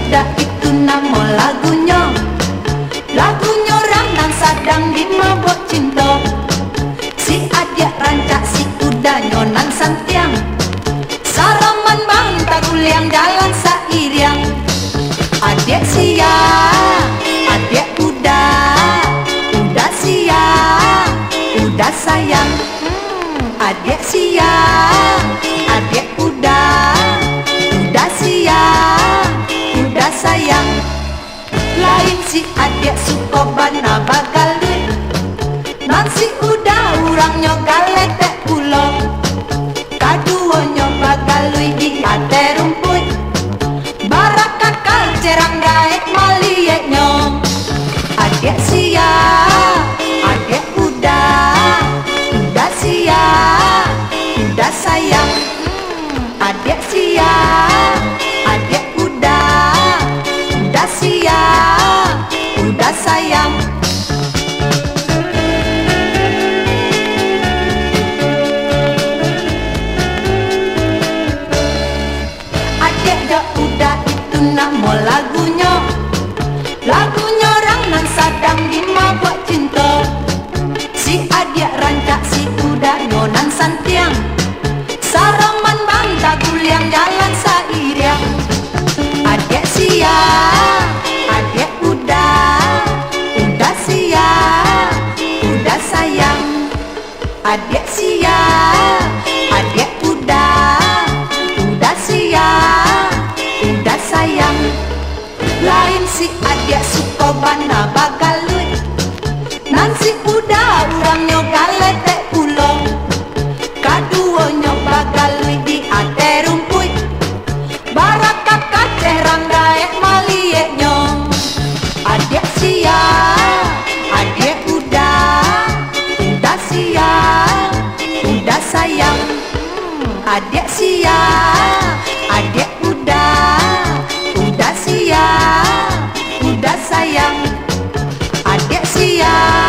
udah itu nama lagunya. Lagunya orang yang sedang dimabuk cinta. Si adik rancak si udah nyonan santiang. Saraman bang tagul yang jalan sairiang. Adik sia, adik udah sia, udah sayang. Adik sia, adik udah sia, udah sayang. Lain si adik suka bana bagalui. Nansi udah orangnya galetek pulau. Kaduanya bagalui di ate rumput. Barakakal cerang gaek malieknya. Adik sia, adik udah sia, udah sayang. Adik sia, adik udah sia, udah sayang. Adik dah udah itu nama lagunya. Lagunya orang nan sedang dimabuk cinta. Si adik rancak si udah nyonan santiang. Saraman bang tagul yang jalan sairiang. Adik sia, adik udah sia, udah sayang. Adik sia, adik udah sia, udah sayang. Lain si adik suka bana bagalui. Nansi udah orangnya galetek pulau. Kaduanya bagalui di ate rumput. Barakakak cerang gaek malieknya. Adik sia, adik udah sia, udah sayang. Adik sia, adik udah sia, udah sayang. Adik sia.